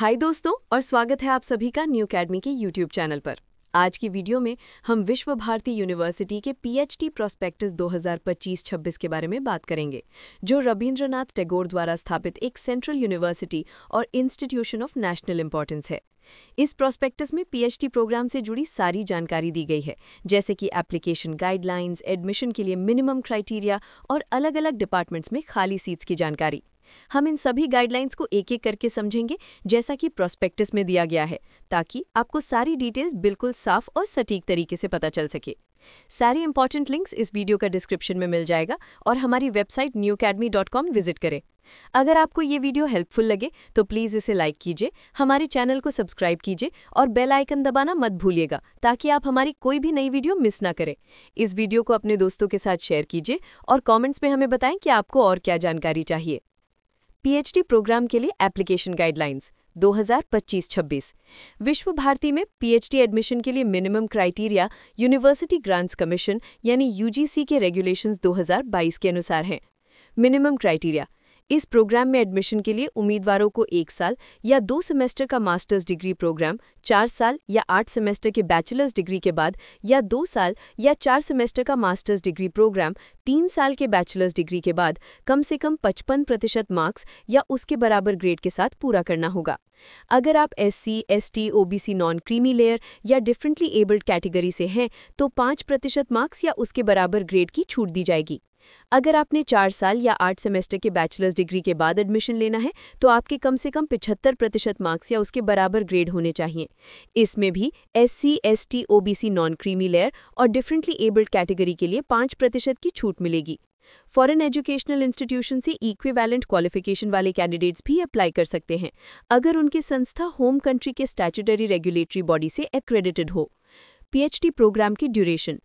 हाय दोस्तों और स्वागत है आप सभी का न्यू अकेडमी के यूट्यूब चैनल पर। आज की वीडियो में हम विश्व भारती यूनिवर्सिटी के पीएचडी प्रोस्पेक्टस 2025-26 के बारे में बात करेंगे, जो रवींद्रनाथ टैगोर द्वारा स्थापित एक सेंट्रल यूनिवर्सिटी और इंस्टीट्यूशन ऑफ नेशनल इंपॉर्टेंस है। इस प्रोस्पेक्टस में पीएचडी प्रोग्राम से जुड़ी सारी जानकारी दी गई है, जैसे कि एप्लीकेशन गाइडलाइंस, एडमिशन के लिए मिनिमम क्राइटेरिया और अलग-अलग डिपार्टमेंट्स में खाली सीट्स की जानकारी। हम इन सभी गाइडलाइंस को एक एक करके समझेंगे, जैसा कि प्रोस्पेक्टस में दिया गया है, ताकि आपको सारी डिटेल्स बिल्कुल साफ और सटीक तरीके से पता चल सके। सारी इंपॉर्टेंट लिंक्स इस वीडियो का डिस्क्रिप्शन में मिल जाएगा और हमारी वेबसाइट newacademy.com विजिट करें। अगर आपको ये वीडियो हेल्पफुल लगे तो प्लीज़ इसे लाइक कीजिए, हमारे चैनल को सब्सक्राइब कीजिए और बेल आइकन दबाना मत भूलिएगा, ताकि आप हमारी कोई भी नई वीडियो मिस ना करें। इस वीडियो को अपने दोस्तों के साथ शेयर कीजिए और कॉमेंट्स में हमें बताएं कि आपको और क्या जानकारी चाहिए। पीएचडी प्रोग्राम के लिए एप्लीकेशन गाइडलाइंस 2025-26। विश्व भारती में पीएचडी एडमिशन के लिए minimum criteria university grants commission यानी यूजीसी के रेगुलेशंस 2022 के अनुसार हैं। मिनिमम क्राइटेरिया: इस प्रोग्राम में एडमिशन के लिए उम्मीदवारों को 1 साल या 2 सेमेस्टर का मास्टर्स डिग्री प्रोग्राम, 4 साल या 8 सेमेस्टर के बैचलर्स डिग्री के बाद या 2 साल या 4 सेमेस्टर का मास्टर्स डिग्री प्रोग्राम, 3 साल के बैचलर्स डिग्री के बाद कम से कम 55% मार्क्स या उसके बराबर ग्रेड के साथ पूरा करना होगा। अगर आप SC, ST, OBC, non creamy layer या डिफरेंटली एबल्ड कैटेगरी से हैं तो 5% मार्क्स या उसके बराबर ग्रेड की छूट दी जाएगी। अगर आपने 4 साल या 8 सेमेस्टर के बैचलर्स डिग्री के बाद एडमिशन लेना है तो आपके कम से कम 75% मार्क्स या उसके बराबर ग्रेड होने चाहिए। इसमें भी SC, ST, OBC, non creamy layer और डिफरेंटली एबल्ड कैटेगरी के लिए 5% की छूट मिलेगी। फॉरेन एजुकेशनल इंस्टीट्यूशन से इक्विवेलेंट क्वालिफिकेशन वाले कैंडिडेट्स भी अप्लाई कर सकते हैं, अगर उनकी संस्था होम कंट्री के स्टैट्यूटरी रेगुलेटरी बॉडी से एक्रेडिटेड हो। पीएचडी प्रोग्राम की ड्यूरेशन: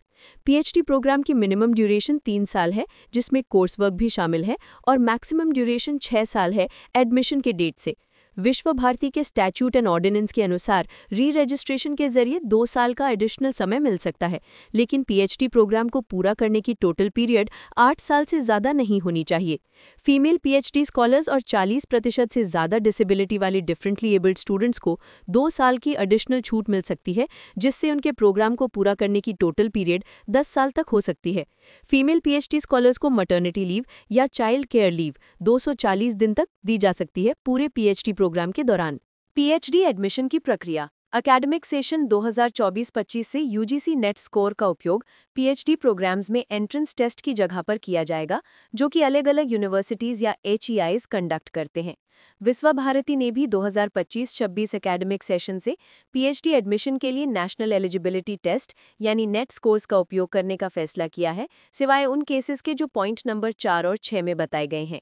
पीएचडी प्रोग्राम की मिनिमम ड्यूरेशन 3 साल है, जिसमें कोर्स वर्क भी शामिल है, और मैक्सिमम ड्यूरेशन 6 साल है एडमिशन के डेट से। विश्व भारती के स्टैट्यूट एंड ऑर्डिनेंस के अनुसार री रजिस्ट्रेशन के जरिए 2 साल का एडिशनल समय मिल सकता है, लेकिन पीएचडी प्रोग्राम को पूरा करने की टोटल पीरियड 8 साल से ज़्यादा नहीं होनी चाहिए। फीमेल पीएचडी स्कॉलर्स और 40% से ज़्यादा डिसेबिलिटी वाले डिफरेंटली एबल्ड स्टूडेंट्स को 2 साल की एडिशनल छूट मिल सकती है, जिससे उनके प्रोग्राम को पूरा करने की टोटल पीरियड 10 साल तक हो सकती है। फीमेल पीएचडी स्कॉलर्स को मैटरनिटी लीव या चाइल्ड केयर लीव 240 दिन तक दी जा सकती है पूरे पीएचडी प्रोग्राम के दौरान। पीएचडी एडमिशन की प्रक्रिया: एकेडमिक सेशन 2024-25 से यूजीसी नेट स्कोर का उपयोग पीएचडी प्रोग्राम्स में एंट्रेंस टेस्ट की जगह पर किया जाएगा, जो कि अलग-अलग यूनिवर्सिटीज या एचईआईज कंडक्ट करते हैं। विश्व भारती ने भी 2025-26 एकेडमिक सेशन से पीएचडी एडमिशन के लिए नेशनल एलिजिबिलिटी टेस्ट यानी नेट स्कोर्स का उपयोग करने का फैसला किया है, सिवाय उन केसेस के जो पॉइंट नंबर 4 और 6 में बताए गए हैं।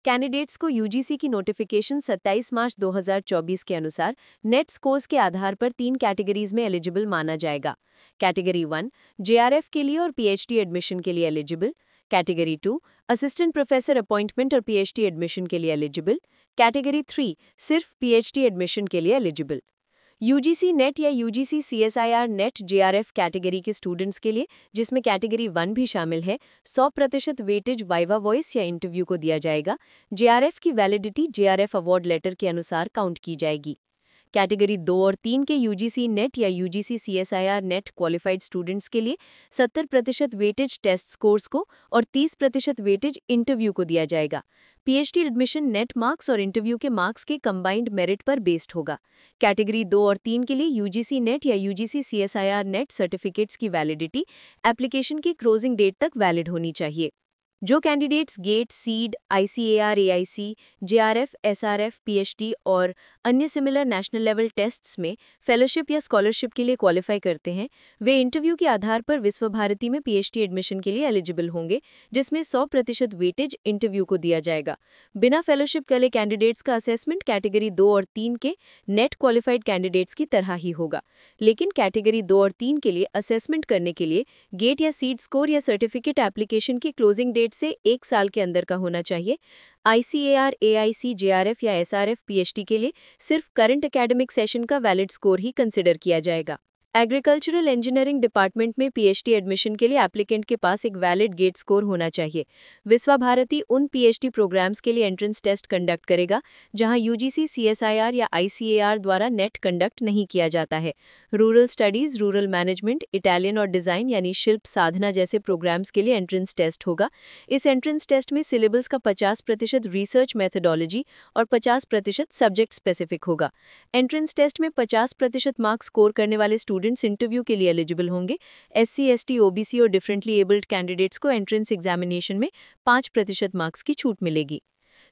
कैंडिडेट्स को यूजीसी की नोटिफिकेशन 27 मार्च 2024 के अनुसार नेट स्कोर्स के आधार पर 3 कैटेगरीज में एलिजिबल माना जाएगा। कैटेगरी 1 जेआरएफ के लिए और पीएचडी एडमिशन के लिए eligible. Category 2 assistant professor appointment और पीएचडी एडमिशन के लिए एलिजिबल। कैटेगरी 3 सिर्फ पीएचडी एडमिशन के लिए एलिजिबल। यूजीसी नेट या UGC CSIR net JRF category के स्टूडेंट्स के लिए, जिसमें कैटेगरी 1 भी शामिल है, 100% वेटेज वाइवा वॉइस या इंटरव्यू को दिया जाएगा। जेआरएफ की वैलिडिटी जेआरएफ अवार्ड लेटर के अनुसार काउंट की जाएगी। कैटेगरी 2 और 3 के यूजीसी नेट या UGC CSIR net qualified students के लिए 70% वेटेज टेस्ट स्कोर्स को और 30% वेटेज इंटरव्यू को दिया जाएगा। पीएचडी एडमिशन नेट मार्क्स और इंटरव्यू के मार्क्स के कंबाइंड मेरिट पर बेस्ड होगा। कैटेगरी 2 और 3 के लिए यूजीसी नेट या यूजीसी सीएसआईआर नेट सर्टिफिकेट्स की वैलिडिटी एप्लीकेशन की क्लोजिंग डेट तक वैलिड होनी चाहिए। जो candidates GATE, CEED, ICAR, AIC, JRF, SRF, PhD और अन्य सिमिलर नेशनल लेवल टेस्ट्स में फेलोशिप या स्कॉलरशिप के लिए क्वालिफाई करते हैं, वे इंटरव्यू के आधार पर विश्व भारती में पीएचडी एडमिशन के लिए एलिजिबल होंगे, जिसमें 100% वेटेज इंटरव्यू को दिया जाएगा। बिना फेलोशिप वाले कैंडिडेट्स का असेसमेंट कैटेगरी 2 और 3 के नेट क्वालिफाइड कैंडिडेट्स की तरह ही होगा, लेकिन कैटेगरी 2 और 3 के लिए असेसमेंट करने के लिए गेट या सीड स्कोर या सर्टिफिकेट एप्लीकेशन की क्लोजिंग डेट से 1 साल के अंदर का होना चाहिए। आईसीएआर, एआईसी, जेआरएफ या एसआरएफ पीएचडी के लिए सिर्फ करंट एकेडमिक सेशन का वैलिड स्कोर ही कंसिडर किया जाएगा। एग्रीकल्चरल इंजीनियरिंग डिपार्टमेंट में पीएचडी एडमिशन के लिए एप्लीकेंट के पास एक वैलिड गेट स्कोर होना चाहिए। विश्वा भारती उन पीएचडी प्रोग्राम्स के लिए एंट्रेंस टेस्ट कंडक्ट करेगा जहां यूजीसी, सीएसआईआर या आईसीएआर द्वारा नेट कंडक्ट नहीं किया जाता है। Rural studies, rural management, Italian और डिज़ाइन यानी शिल्प साधना जैसे प्रोग्राम्स के लिए एंट्रेंस टेस्ट होगा। इस एंट्रेंस टेस्ट में सिलेबस का 50% रिसर्च मेथडोलॉजी और 50% सब्जेक्ट स्पेसिफिक होगा। एंट्रेंस टेस्ट में 50% मार्क्स स्कोर करने वाले स्टूडेंट्स इंटरव्यू के लिए एलिजिबल होंगे। एससी, एसटी, ओबीसी और डिफरेंटली एबल्ड कैंडिडेट्स को एंट्रेंस एग्जामिनेशन में 5% मार्क्स की छूट मिलेगी।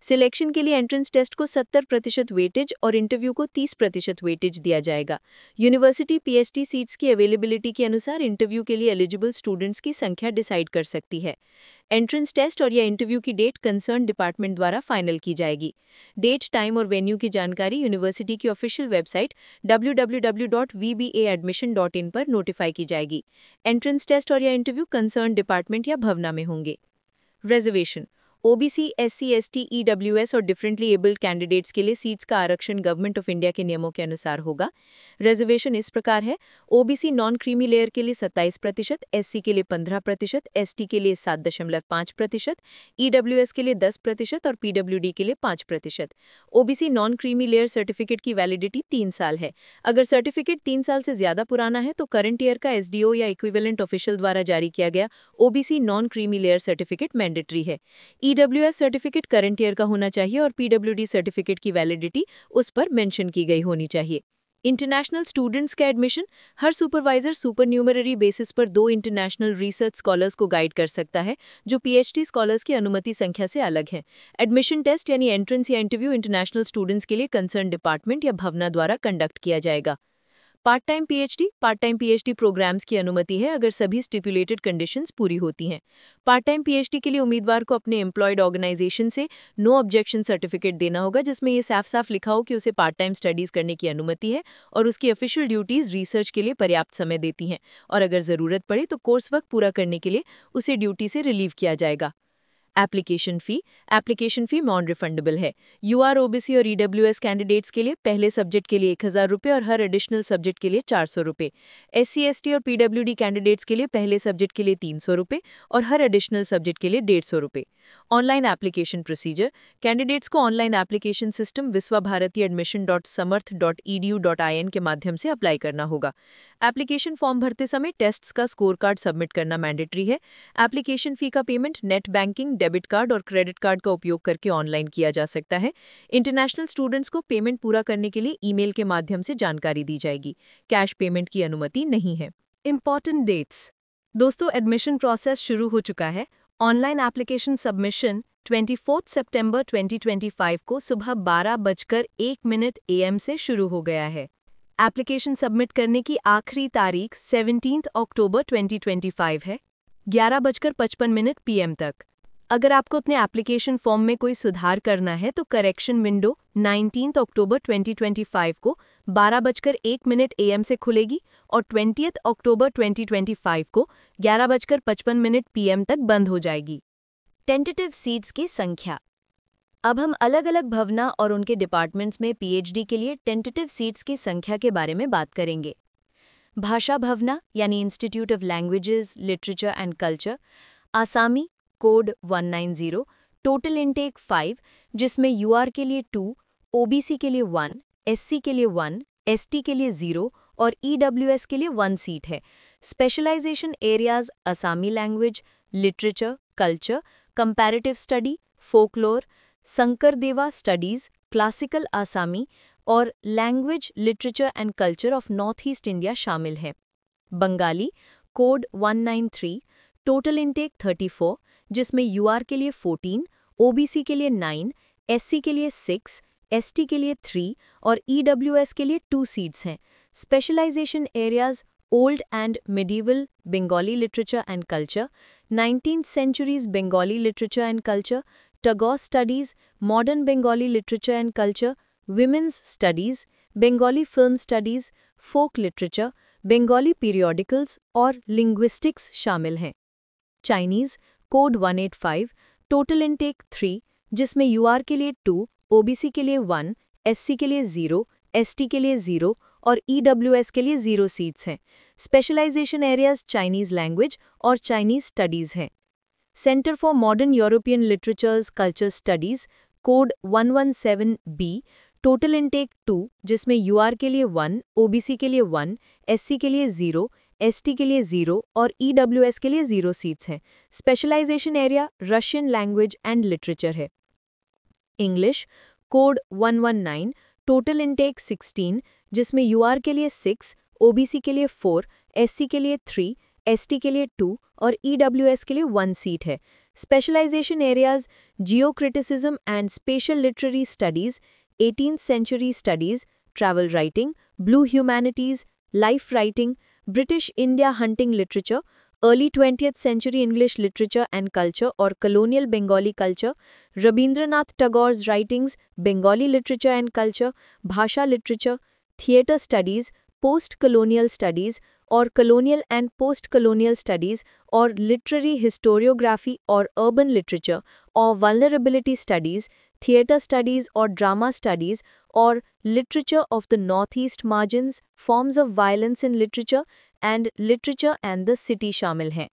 सिलेक्शन के लिए एंट्रेंस टेस्ट को 70% वेटेज और इंटरव्यू को 30% वेटेज दिया जाएगा। यूनिवर्सिटी पीएचडी सीट्स की अवेलेबिलिटी के अनुसार इंटरव्यू के लिए एलिजिबल स्टूडेंट्स की संख्या डिसाइड कर सकती है। एंट्रेंस टेस्ट और या इंटरव्यू की डेट कंसर्न डिपार्टमेंट द्वारा फाइनल की जाएगी। डेट, टाइम और वेन्यू की जानकारी यूनिवर्सिटी की ऑफिशियल वेबसाइट www.vbaadmission.in पर नोटिफाई की जाएगी। एंट्रेंस टेस्ट और या इंटरव्यू कंसर्न डिपार्टमेंट या भवना में होंगे। Reservation OBC, SC, ST, EWS और डिफरेंटली एबल्ड कैंडिडेट्स के लिए सीट्स का आरक्षण गवर्नमेंट ऑफ इंडिया के नियमों के अनुसार होगा। रिजर्वेशन इस प्रकार है: ओबीसी नॉन क्रीमी लेयर के लिए 27%, एससी के लिए 15%, एसटी के लिए 7.5%, ईडब्ल्यूएस के लिए 10% और पीडब्ल्यूडी के लिए 5%। OBC non creamy layer certificate की वैलिडिटी 3 साल है। अगर सर्टिफिकेट 3 साल से ज्यादा पुराना है तो करंट ईयर का एसडीओ या इक्विवेलेंट ऑफिशियल द्वारा जारी किया गया OBC non creamy layer certificate mandatory है। ईडब्ल्यूएस सर्टिफिकेट करंट ईयर का होना चाहिए और पीडब्ल्यूडी सर्टिफिकेट की वैलिडिटी उस पर मेंशन की गई होनी चाहिए। इंटरनेशनल स्टूडेंट्स का एडमिशन: हर सुपरवाइजर सुपरन्यूमररी बेसिस पर 2 इंटरनेशनल रिसर्च स्कॉलर्स को गाइड कर सकता है जो पीएचडी स्कॉलर्स की अनुमति संख्या से अलग हैं। एडमिशन टेस्ट यानी एंट्रेंस या इंटरव्यू इंटरनेशनल स्टूडेंट्स के लिए कंसर्न डिपार्टमेंट या भवना द्वारा कंडक्ट किया जाएगा। पार्ट टाइम पीएचडी प्रोग्राम्स की अनुमति है अगर सभी स्टिपुलेटेड कंडीशंस पूरी होती हैं। पार्ट टाइम पीएचडी के लिए उम्मीदवार को अपने एम्प्लॉयड ऑर्गेनाइजेशन से नो ऑब्जेक्शन सर्टिफिकेट देना होगा जिसमें ये साफ साफ लिखा हो कि उसे पार्ट टाइम स्टडीज करने की अनुमति है और उसकी ऑफिशियल ड्यूटीज रिसर्च के लिए पर्याप्त समय देती हैं और अगर जरूरत पड़े तो कोर्स वर्क पूरा करने के लिए उसे ड्यूटी से रिलीव किया जाएगा। एप्लीकेशन फ़ी नॉन रिफंडेबल है। यूआर, ओबीसी और ईडब्ल्यूएस कैंडिडेट्स के लिए पहले सब्जेक्ट के लिए 1000 रुपये और हर एडिशनल सब्जेक्ट के लिए 400 रुपये। एससी, एसटी और पीडब्ल्यूडी कैंडिडेट्स के लिए पहले सब्जेक्ट के लिए 300 रुपये और हर एडिशनल सब्जेक्ट के लिए 150 रुपये। ऑनलाइन एप्लीकेशन प्रोसीजर: कैंडिडेट्स को ऑनलाइन एप्लीकेशन सिस्टम viswabharati.admission.samarth.edu.in के माध्यम से अप्लाई करना होगा। एप्लीकेशन फॉर्म भरते समय टेस्ट्स का स्कोर कार्ड सबमिट करना मैंडेटरी है। एप्लीकेशन फ़ी का payment net banking, debit card और क्रेडिट कार्ड का उपयोग करके ऑनलाइन किया जा सकता है। इंटरनेशनल स्टूडेंट्स को पेमेंट पूरा करने के लिए ईमेल के माध्यम से जानकारी दी जाएगी। कैश पेमेंट की अनुमति नहीं है। इम्पॉर्टेंट डेट्स: दोस्तों, एडमिशन प्रोसेस शुरू हो चुका है। ऑनलाइन एप्लीकेशन सबमिशन 24 सितंबर 2025 को सुबह 12:01 AM से शुरू हो गया है। एप्लीकेशन सबमिट करने की आखिरी तारीख 17 अक्टूबर 2025 है, 11:55 PM तक। अगर आपको अपने एप्लीकेशन फॉर्म में कोई सुधार करना है तो करेक्शन विंडो 19 अक्टूबर 2025 को 12:01 AM से खुलेगी और 20 अक्टूबर 2025 को 11:55 PM तक बंद हो जाएगी। टेंटेटिव सीट्स की संख्या: अब हम अलग अलग भवना और उनके डिपार्टमेंट्स में पीएचडी के लिए टेंटेटिव सीट्स की संख्या के बारे में बात करेंगे। भाषा भवना यानी institute of languages, literature and culture, Asami code 190, total intake 5 जिसमें यूआर के लिए 2, ओबीसी के लिए 1, एससी के लिए 1, एसटी के लिए 0 और ईडब्ल्यूएस के लिए 1 सीट है। Specialisation areas: Assamese language, literature, culture, comparative study, folklore, Sankardeva studies, classical Assamese और language, literature and culture of north east India शामिल है। बंगाली कोड 193, टोटल इनटेक 34 जिसमें यूआर के लिए 14, ओबीसी के लिए 9, एससी के लिए 6, एसटी के लिए 3 और ईडब्ल्यूएस के लिए 2 सीट्स हैं। Specialisation areas: old and medieval Bengali literature and culture, 19th centuries Bengali literature and culture, Tagore studies, modern Bengali literature and culture, women's studies, Bengali film studies, folk literature, Bengali periodicals और linguistics शामिल हैं। Chinese code 185, total intake 3 जिसमें यूआर के लिए 2, OBC के लिए 1, SC के लिए 0, एसटी के लिए 0 और ईडब्ल्यूएस के लिए 0 सीट्स हैं। स्पेशलाइजेशन एरियाज चाइनीज लैंग्वेज और चाइनीज स्टडीज हैं। Centre for modern European literatures culture studies code 117B, total intake 2, जिसमें यूआर के लिए 1, ओबीसी के लिए 1, एससी के लिए 0, एसटी के लिए 0 और ईडब्ल्यूएस के लिए 0 सीट्स हैं। Specialisation area Russian language and literature है। इंग्लिश कोड 119, टोटल इनटेक 16, जिसमें यूआर के लिए 6, ओबीसी के लिए 4, एससी के लिए 3, एसटी के लिए 2 और ईडब्ल्यूएस के लिए 1 सीट है। Specialisation areas geo criticism and special literary studies, 18th century studies, travel writing, blue humanities, life writing, British India hunting literature, early 20th century English literature and culture और colonial Bengali culture, Rabindranath Tagore's writings, Bengali literature and culture, bhasha literature, theatre studies, post colonial studies और colonial and post colonial studies और literary historiography और urban literature और vulnerability studies, theatre studies और drama studies और literature of the north east margins, forms of violence in literature and the city शामिल हैं।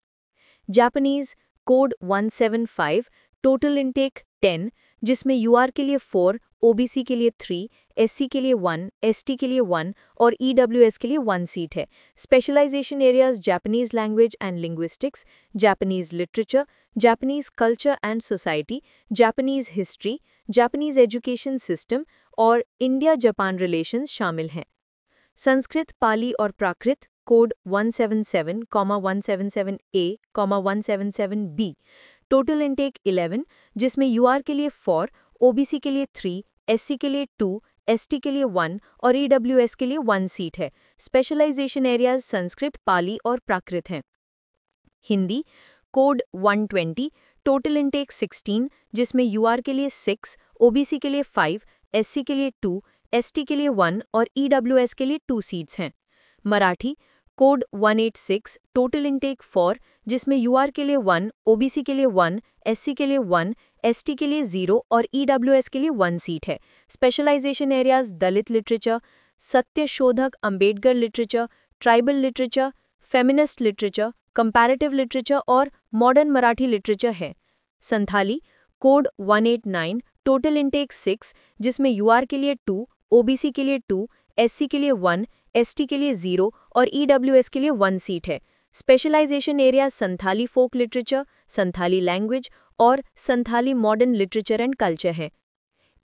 Japanese code 175, total intake 10, जिसमें यूआर के लिए 4, ओबीसी के लिए 3, एससी के लिए 1, एसटी के लिए 1 और ईडब्ल्यूएस के लिए 1 सीट है। Specialisation areas Japanese language and linguistics, Japanese literature, Japanese culture and society, Japanese history, Japanese education system और इंडिया जापान रिलेशंस शामिल हैं। संस्कृत, पाली और प्राकृत code 177, 177A, 177B, total intake 11, जिसमें यूआर के लिए 4, ओबीसी के लिए 3, एससी के लिए 2, एसटी के लिए 1 और ईडब्ल्यूएस के लिए 1 सीट है। स्पेशलाइजेशन एरियाज संस्कृत, पाली और प्राकृत हैं। हिंदी कोड 120, टोटल इनटेक 16, जिसमें यूआर के लिए 6, ओबीसी के लिए 5, एससी के लिए 2, एसटी के लिए 1 और ईडब्ल्यूएस के लिए 2 सीट्स हैं। मराठी कोड 186, टोटल इनटेक 4, जिसमें यूआर के लिए 1, ओबीसी के लिए 1, एससी के लिए 1, एसटी के लिए 0 और ईडब्ल्यूएस के लिए 1 सीट है। Specialisation areas Dalit literature, Satyashodhak Ambedkar literature, tribal literature, feminist literature, comparative literature और मॉडर्न मराठी लिटरेचर है। संथाली कोड 189, टोटल इनटेक 6, जिसमें यूआर के लिए 2, ओबीसी के लिए 2, एससी के लिए 1, एसटी के लिए 0 और ईडब्ल्यूएस के लिए 1 सीट है। Specialisation area Santhali folk literature, Santhali language और Santhali modern literature and culture है।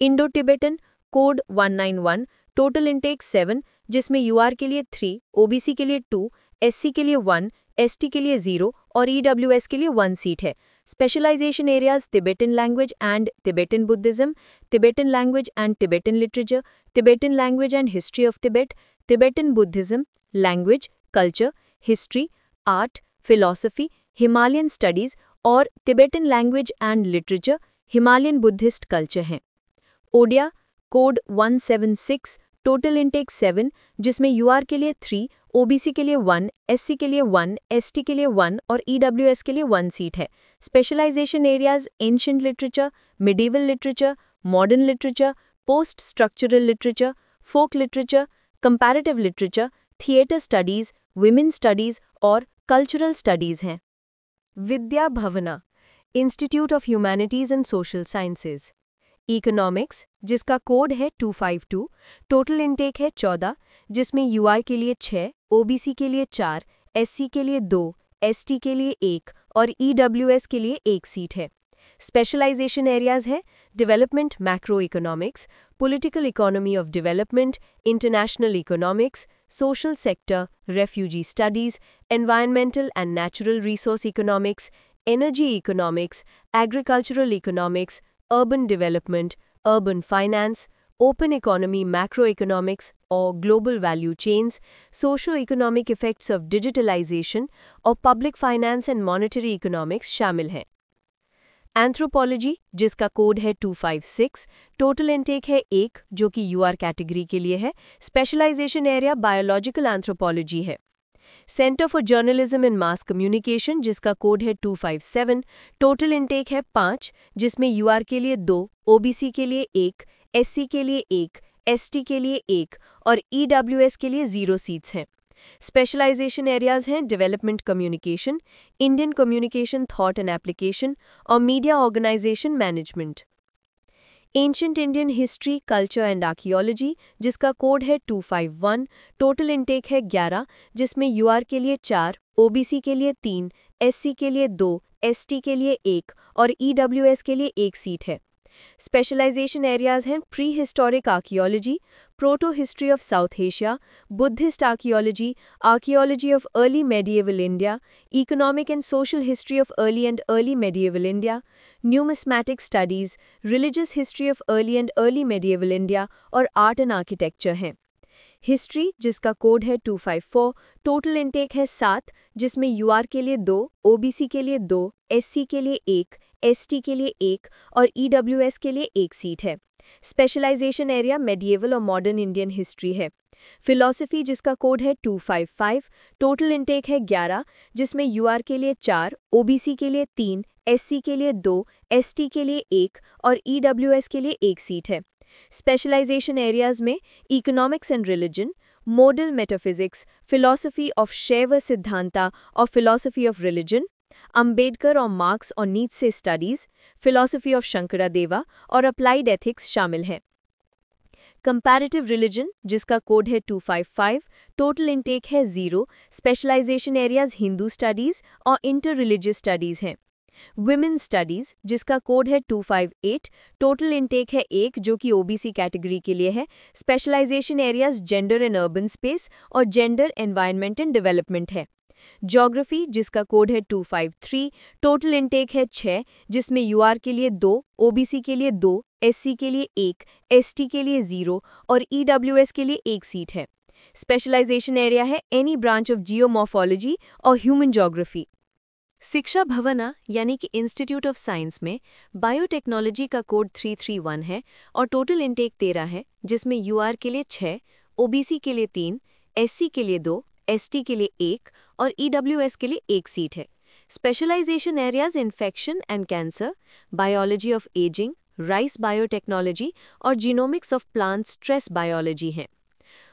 Indo Tibetan code 191, total intake 7, जिसमें यूआर के लिए 3, ओबीसी के लिए 2, एससी के लिए 1, एसटी के लिए 0 और ईडब्ल्यूएस के लिए 1 सीट है। Specialisation areas Tibetan language and Tibetan Buddhism, Tibetan language and Tibetan literature, Tibetan language and history of Tibet, Tibetan Buddhism, language, culture, history, art, philosophy, Himalayan studies और Tibetan language and literature, Himalayan Buddhist culture हैं। Odia code 176, total intake 7, जिसमें यूआर के लिए 3, OBC के लिए 1, SC के लिए 1, ST के लिए 1 और ईडब्ल्यूएस के लिए 1 सीट है। Specialisation areas ancient literature, medieval literature, modern literature, post structural literature, folk literature, comparative literature, theatre studies, women studies और कल्चरल स्टडीज हैं। Vidya Bhavana, institute of humanities and social sciences. Economics, जिसका code है 252, total intake है 14, जिसमें यूआर के लिए 6, OBC के लिए 4, एससी के लिए 2, एसटी के लिए 1 और ईडब्ल्यूएस के लिए 1 सीट है। स्पेशलाइजेशन एरियाज है development macro economics, political economy of development, international economics, social sector, refugee studies, environmental and natural resource economics, energy economics, agricultural economics, urban development, urban finance, open economy macro economics और global value chains, socio economic effects of digitalisation और public finance and monetary economics शामिल हैं। Anthropology, जिसका code है 256, total intake है 1, जो कि यूआर category के लिए है। स्पेशलाइजेशन एरिया बायोलॉजिकल एंथ्रोपोलॉजी है। Centre for journalism and mass communication, जिसका कोड है 257, टोटल इनटेक है 5, जिसमें यूआर के लिए 2, ओबीसी के लिए 1, एससी के लिए 1, एसटी के लिए 1 और ईडब्ल्यूएस के लिए 0 सीट्स हैं। स्पेशलाइजेशन एरियाज हैं development communication, Indian communication thought and application और media organisation management. Ancient Indian history, culture and archaeology, जिसका कोड है 251, टोटल इनटेक है 11, जिसमें यूआर के लिए 4, ओबीसी के लिए 3, एससी के लिए 2, एसटी के लिए 1 और ईडब्ल्यूएस के लिए 1 सीट है। स्पेशलाइजेशन एरियाज हैं pre historic archaeology, proto history of south Asia, Buddhist archaeology, archaeology of early medieval India, economic and social history of early and early medieval India, numismatic studies, religious history of early and early medieval India और art and architecture हैं। History, जिसका code है 254, total intake है 7, जिसमें यूआर के लिए 2, OBC के लिए 2, एससी के लिए 1, एसटी के लिए 1 और ईडब्ल्यूएस के लिए 1 सीट है। स्पेशलाइजेशन एरिया मेडिएवल और मॉडर्न इंडियन हिस्ट्री है। फिलॉसफी, जिसका कोड है 255, टोटल इनटेक है 11, जिसमें यूआर के लिए 4, ओबीसी के लिए 3, एससी के लिए 2, एसटी के लिए 1 और ईडब्ल्यूएस के लिए 1 सीट है। स्पेशलाइजेशन एरियाज में economics and religion, model metaphysics, philosophy of शैव सिद्धांता और फिलॉसफी ऑफ रिलीजन, अंबेडकर और मार्क्स और नीत्से स्टडीज, फिलॉसफी ऑफ शंकरादेवा और अप्लाइड एथिक्स शामिल हैं। कंपैरेटिव रिलीजन, जिसका कोड है 255, टोटल इनटेक है 0, स्पेशलाइजेशन एरियाज हिंदू स्टडीज और इंटर रिलीजियस स्टडीज हैं। विमेन स्टडीज, जिसका कोड है 258, टोटल इनटेक है 1 जो कि ओबीसी कैटेगरी के लिए है। Specialisation areas gender and urban space और जेंडर, एनवायरनमेंट एंड डेवलपमेंट है। ज्योग्राफी, जिसका कोड है 253, टोटल इनटेक है 6, जिसमें यूआर के लिए 2, ओबीसी के लिए 2, एससी के लिए 1, एसटी के लिए 0 और ईडब्ल्यूएस के लिए 1 सीट है। स्पेशलाइजेशन एरिया है एनी ब्रांच ऑफ जियोमॉर्फोलॉजी और ह्यूमन ज्योग्राफी। शिक्षा भवना यानी कि इंस्टीट्यूट ऑफ साइंस में बायोटेक्नोलॉजी का कोड 331 है और टोटल इनटेक 13 है, जिसमें यूआर के लिए 6, ओबीसी के लिए 3, एससी के लिए 2, एसटी के लिए 1 और ईडब्ल्यूएस के लिए 1 सीट है। Specialisation areas infection and cancer, biology of ageing, rice biotechnology और genomics of plant stress biology हैं।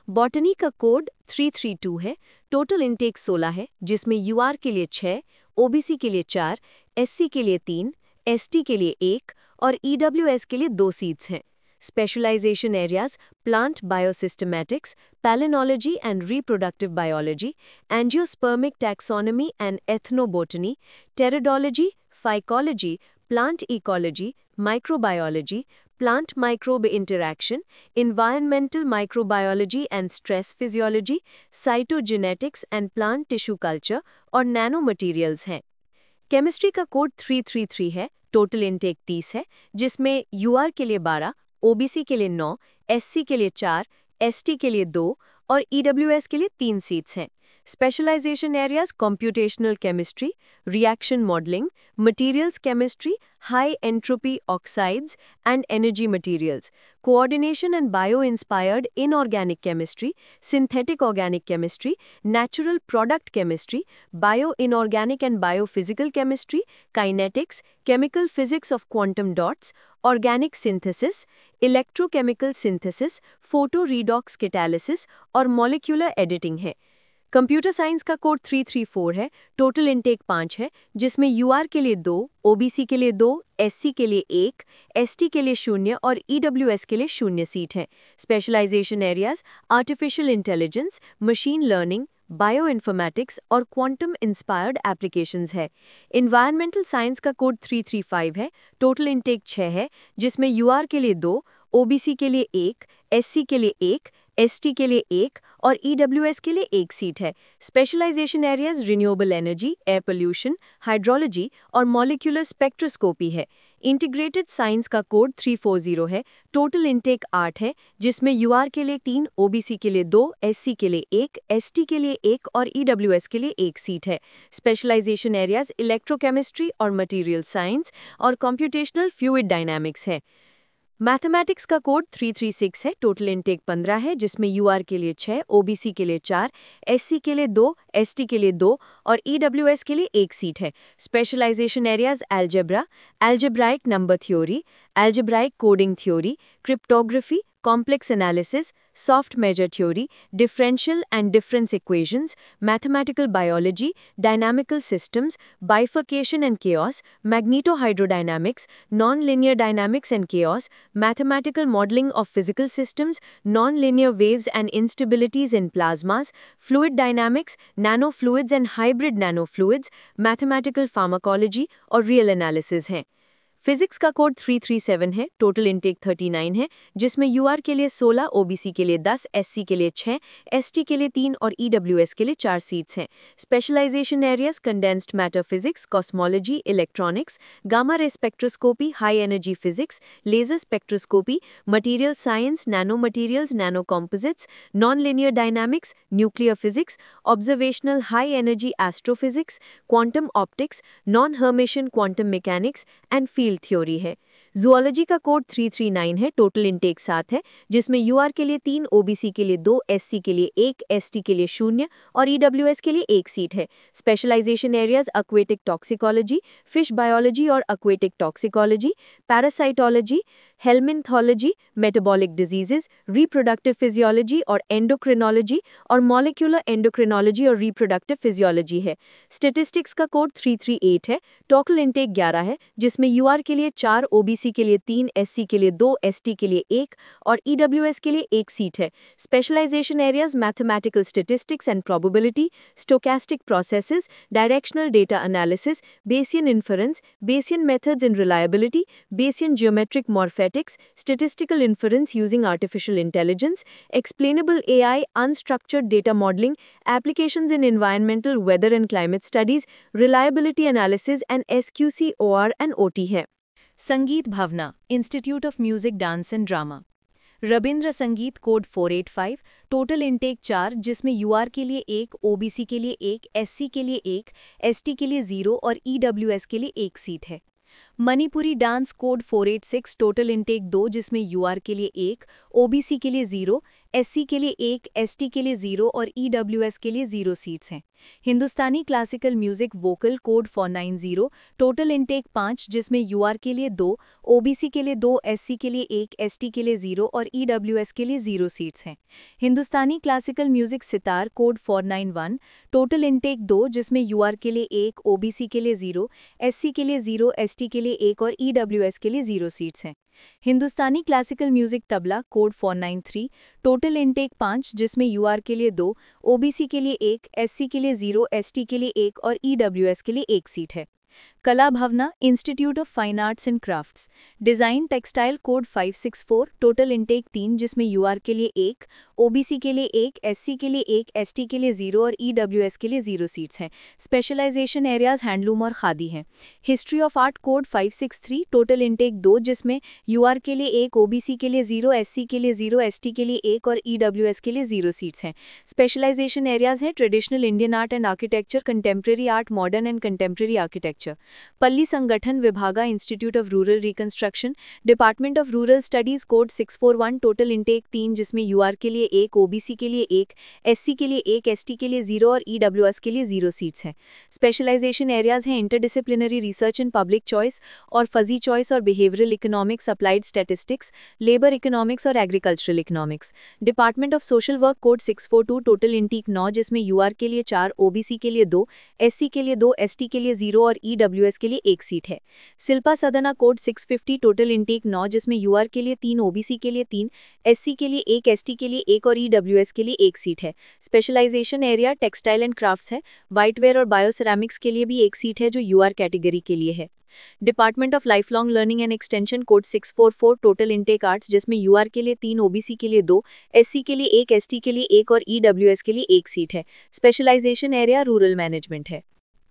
बॉटनी का कोड 332 है, टोटल इनटेक 16 है, जिसमें यूआर के लिए 6, ओबीसी के लिए 4, एससी के लिए 3, एसटी के लिए 1 और ईडब्ल्यूएस के लिए 2 सीट्स हैं। Specialisation areas plant biosystematics, palynology and reproductive biology, angiospermic taxonomy and ethnobotany, pteridology, phycology, plant ecology, microbiology, plant microbe interaction, environmental microbiology and stress physiology, cytogenetics and plant tissue culture और nanomaterials हैं। Chemistry का code 333 है, total intake 30 है, जिसमें यूआर के लिए 12, OBC के लिए 9, एससी के लिए 4, एसटी के लिए 2 और ईडब्ल्यूएस के लिए 3 सीट्स हैं। Specialisation areas computational chemistry, reaction modelling, materials chemistry, high entropy oxides and energy materials, coordination and bio inspired inorganic chemistry, synthetic organic chemistry, natural product chemistry, bio inorganic and biophysical chemistry, kinetics, chemical physics of quantum dots, organic synthesis, electrochemical synthesis, photo redox catalysis और molecular editing है। Computer science का code 334 है, total intake 5 है, जिसमें यूआर के लिए 2, OBC के लिए 2, एससी के लिए 1, एसटी के लिए 0 और ईडब्ल्यूएस के लिए 0 सीट है। Specialisation areas artificial intelligence, machine learning, bio informatics और क्वांटम इंस्पायर्ड एप्लीकेशंस है। इन्वायरमेंटल साइंस का कोड 335 है, टोटल इनटेक 6 है, जिसमें यूआर के लिए 2, ओबीसी के लिए 1, एससी के लिए 1, एसटी के लिए 1 और ईडब्ल्यूएस के लिए 1 सीट है। Specialisation areas renewable energy, air pollution, hydrology और मॉलिक्यूलर स्पेक्ट्रोस्कोपी है। इंटीग्रेटेड साइंस का कोड 340 है, टोटल इनटेक 8 है, जिसमें यूआर के लिए 3, ओबीसी के लिए 2, एससी के लिए 1, एसटी के लिए 1 और ईडब्ल्यूएस के लिए 1 सीट है। स्पेशलाइजेशन एरियाज इलेक्ट्रोकेमिस्ट्री और मटेरियल साइंस और कंप्यूटेशनल फ्लूइड डायनामिक्स है। मैथमेटिक्स का कोड 336 है, टोटल इनटेक 15 है, जिसमें यूआर के लिए 6, ओबीसी के लिए 4, एससी के लिए 2, एसटी के लिए 2 और ईडब्ल्यूएस के लिए 1 सीट है। Specialisation areas algebra, algebraic number theory, algebraic coding theory, cryptography, complex analysis, soft measure theory, differential and difference equations, mathematical biology, dynamical systems, bifurcation and chaos, magnetohydrodynamics, non-linear dynamics and chaos, mathematical modeling of physical systems, non-linear waves and instabilities in plasmas, fluid dynamics, nanofluids and hybrid nanofluids, mathematical pharmacology और real analysis हैं। Physics का code 337 है, total intake 39 है, जिसमें यूआर के लिए 16, OBC के लिए 10, एससी के लिए 6, एसटी के लिए 3 और ईडब्ल्यूएस के लिए 4 सीट्स हैं। Specialisation areas condensed matter physics, cosmology, electronics, gamma ray spectroscopy, high energy physics, laser spectroscopy, material science, nano materials, nano composites, non linear dynamics, nuclear physics, observational high energy astrophysics, quantum optics, non Hermitian quantum mechanics and field theory है। Zoology का code 339 है, total intake 7 है, जिसमें यूआर के लिए 3, OBC के लिए 2, SC के लिए 1, एसटी के लिए 0 और ईडब्ल्यूएस के लिए 1 सीट है। Specialisation areas aquatic toxicology, fish biology और aquatic toxicology, parasitology, helminthology, metabolic diseases, reproductive physiology और एंडोक्रिनोलॉजी और मॉलिक्यूलर एंडोक्रिनोलॉजी और रिप्रोडक्टिव फिजियोलॉजी है। स्टैटिस्टिक्स का कोड 338 है, टोटल इनटेक 11 है, जिसमें यूआर के लिए 4, ओबीसी के लिए 3, एससी के लिए 2, एसटी के लिए 1 और ईडब्ल्यूएस के लिए 1 सीट है। Specialisation areas mathematical statistics and probability, stochastic processes, directional data analysis, Bayesian inference, Bayesian methods in reliability, Bayesian geometric morphometrics, statistical inference using artificial intelligence, explainable AI, unstructured data modeling, applications in environmental, weather and climate studies, reliability analysis and SQC, OR and OT है। Sangeet Bhavana, institute of music, dance and drama. Rabindra Sangeet code 485, total intake 4, जिसमें यूआर के लिए 1, OBC के लिए 1, SC के लिए 1, ST के लिए 0 और ईडब्ल्यूएस के लिए 1 सीट है। Manipuri dance code 486, total intake 2, जिसमें यूआर के लिए 1, ओबीसी के लिए 0, एससी के लिए 1, एसटी के लिए 0 और ईडब्ल्यूएस के लिए 0 सीट्स हैं। Hindustani classical music vocal code 490, total intake 5, जिसमें यूआर के लिए 2, ओबीसी के लिए 2, एससी के लिए 1, एसटी के लिए 0 और ईडब्ल्यूएस के लिए 0 सीट्स हैं। Hindustani classical music sitar code 491, total intake 2, जिसमें यूआर के लिए 1, ओबीसी के लिए 0, एससी के लिए 0, एसटी के लिए 1 और ईडब्ल्यूएस के लिए 0 सीट्स हैं। Hindustani classical music tabla code 493, total intake 5, जिसमें यूआर के लिए 2, ओबीसी के लिए 1, एससी के लिए 0, एसटी के लिए 1 और ईडब्ल्यूएस के लिए 1 सीट है। Kala Bhavana, institute of fine arts and crafts, design textile code 564, total intake 3, जिसमें यूआर के लिए 1, ओबीसी के लिए 1, एससी के लिए 1, एसटी के लिए 0 और ईडब्ल्यूएस के लिए 0 सीट्स हैं। स्पेशलाइजेशन एरियाज हैंडलूम और खादी हैं। History of art code 563, total intake 2, जिसमें यूआर के लिए 1, ओबीसी के लिए 0, एससी के लिए 0, एसटी के लिए 1 और ईडब्ल्यूएस के लिए 0 सीट्स हैं। स्पेशलाइजेशन एरियाज हैं traditional Indian art and architecture, contemporary art, modern and contemporary architecture. पल्ली संगठन विभागा, institute of rural reconstruction, department of rural studies code 641, total intake 3, जिसमें यूआर के लिए 1, ओबीसी के लिए 1, एससी के लिए 1, एसटी के लिए 0 और ईडब्ल्यूएस के लिए 0 सीट्स हैं। स्पेशलाइजेशन एरियाज हैं interdisciplinary research and public choice और फजी चॉइस और behavioural economics, applied statistics, labour economics और agricultural economics. Department of social work code 642, total intake 9, जिसमें यूआर के लिए 4, ओबीसी के लिए 2, एससी के लिए 2, एसटी के लिए 0 और ईडब्ल्यूएस के लिए 1 सीट है। शिल्पा सदना कोड 650, टोटल इनटेक 9, जिसमें यूआर के लिए 3, ओबीसी के लिए 3, एससी के लिए 1, एसटी के लिए 1 और ईडब्ल्यूएस के लिए 1 सीट है। Specialisation area textile and crafts है। व्हाइटवेयर और बायोसेरामिक्स के लिए भी 1 सीट है, जो यूआर कैटेगरी के लिए है। Department of life long learning and extension code 644, total intake arts, जिसमें यूआर के लिए 3, ओबीसी के लिए 2, एससी के लिए 1, एसटी के लिए 1 और ईडब्ल्यूएस के लिए 1 सीट है। स्पेशलाइजेशन एरिया रूरल मैनेजमेंट है।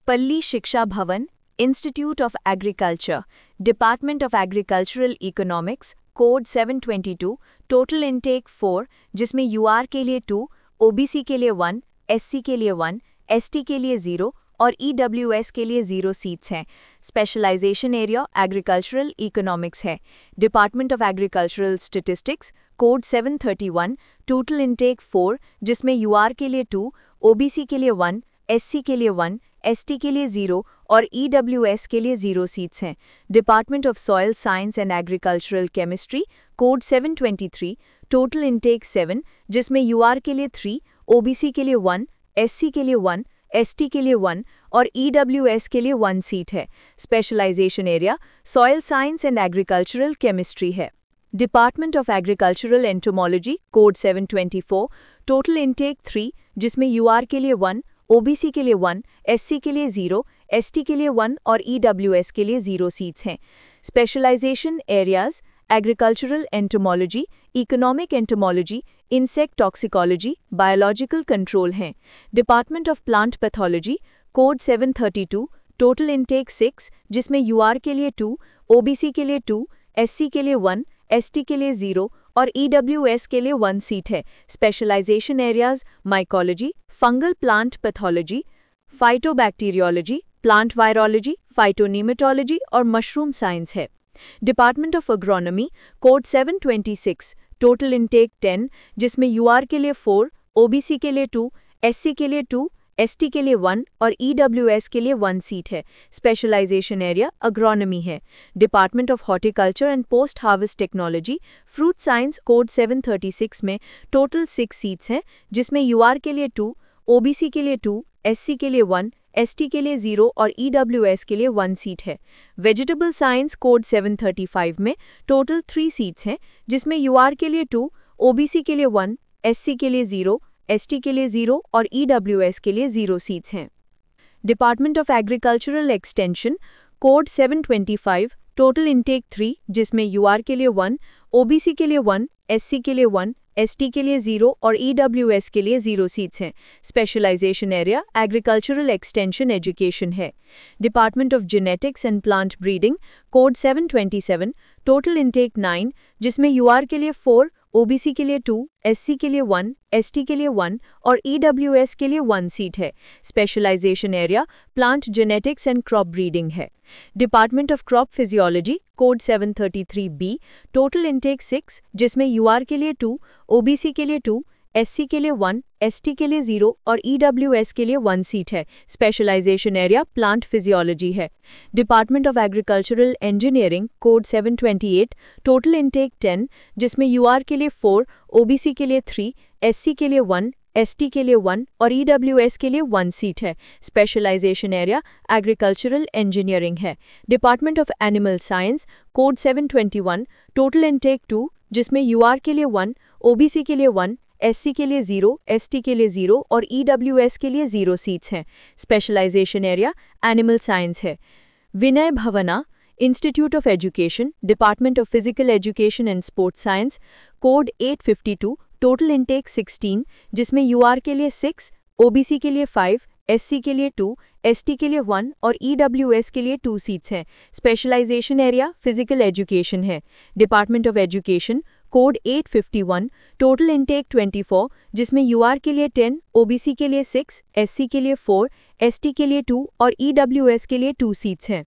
पल्ली शिक्षा भवन, institute of agriculture, department of agricultural economics code 722, total intake 4, जिसमें यूआर के लिए 2, ओबीसी के लिए 1, एससी के लिए 1, एसटी के लिए 0 और ईडब्ल्यूएस के लिए 0 सीट्स हैं। स्पेशलाइजेशन एरिया एग्रीकल्चरल इकोनॉमिक्स है। Department of agricultural statistics code 731, total intake 4, जिसमें यूआर के लिए 2, ओबीसी के लिए 1, एससी के लिए 1, एसटी के लिए 0 और ईडब्ल्यूएस के लिए 0 सीट्स हैं। Department of soil science and agricultural chemistry code 723, total intake 7, जिसमें यूआर के लिए 3, ओबीसी के लिए 1, एससी के लिए 1, एसटी के लिए 1 और ईडब्ल्यूएस के लिए 1 सीट है। Specialisation area soil science and agricultural chemistry है। Department of agricultural entomology code 724, total intake 3, जिसमें यूआर के लिए 1, ओबीसी के लिए 1, एससी के लिए 0, एसटी के लिए 1 और ईडब्ल्यूएस के लिए 0 सीट्स हैं। Specialisation areas agricultural entomology, economic entomology, insect toxicology, biological control हैं। Department of plant pathology code 732, total intake 6, जिसमें यूआर के लिए 2, ओबीसी के लिए 2, एससी के लिए 1, एसटी के लिए 0 और ईडब्ल्यूएस के लिए 1 सीट है। Specialisation areas mycology, fungal plant pathology, phytobacteriology, plant virology, phytonematology और मशरूम साइंस है। Department of agronomy code 726, total intake 10, जिसमें यूआर के लिए 4, ओबीसी के लिए 2, एससी के लिए 2, एसटी के लिए 1 और ईडब्ल्यूएस के लिए 1 सीट है। स्पेशलाइजेशन एरिया एग्रोनॉमी है। Department of horticulture and post harvest technology fruit science code 736 में टोटल 6 सीट्स हैं, जिसमें यूआर के लिए 2, ओबीसी के लिए 2, एससी के लिए 1, एसटी के लिए 0 और ईडब्ल्यूएस के लिए 1 सीट है। वेजिटेबल साइंस कोड 735 में टोटल 3 सीट्स हैं, जिसमें यूआर के लिए 2, ओबीसी के लिए 1, एससी के लिए 0, एसटी के लिए 0 और ईडब्ल्यूएस के लिए 0 सीट्स हैं। Department of agricultural extension code 725, total intake 3, जिसमें यूआर के लिए 1, ओबीसी के लिए 1, एससी के लिए 1, एसटी के लिए 0 और ईडब्ल्यूएस के लिए 0 सीट्स हैं। Specialisation area agricultural extension education है। Department of genetics and plant breeding code 727, total intake 9, जिसमें यूआर के लिए 4, ओबीसी के लिए 2, एससी के लिए 1, एसटी के लिए 1 और ईडब्ल्यूएस के लिए 1 सीट है। Specialisation area plant genetics and crop breeding है। Department of crop physiology code 733B, total intake 6, जिसमें यूआर के लिए 2, ओबीसी के लिए 2, एससी के लिए 1, एसटी के लिए 0 और ईडब्ल्यूएस के लिए 1 सीट है। स्पेशलाइजेशन एरिया प्लांट फिजियोलॉजी है। Department of agricultural engineering code 728, total intake 10, जिसमें यूआर के लिए 4, ओबीसी के लिए 3, एससी के लिए 1, एसटी के लिए 1 और ईडब्ल्यूएस के लिए 1 सीट है। स्पेशलाइजेशन एरिया एग्रीकल्चरल इंजीनियरिंग है। Department of animal science code 721, total intake 2, जिसमें यूआर के लिए 1, ओबीसी के लिए 1, एससी के लिए 0, एसटी के लिए 0 और ईडब्ल्यूएस के लिए 0 सीट्स हैं। स्पेशलाइजेशन एरिया एनिमल साइंस है। Vinaya Bhavana institute of education, department of physical education and sports science code 852, total intake 16, जिसमें यूआर के लिए 6, ओबीसी के लिए 5, एससी के लिए 2, एसटी के लिए 1 और ईडब्ल्यूएस के लिए 2 सीट्स हैं। स्पेशलाइजेशन एरिया फिजिकल एजुकेशन है। Department of education code 851, total intake 24, जिसमें यूआर के लिए 10, ओबीसी के लिए 6, एससी के लिए 4, एसटी के लिए 2 और ईडब्ल्यूएस के लिए 2 सीट्स हैं।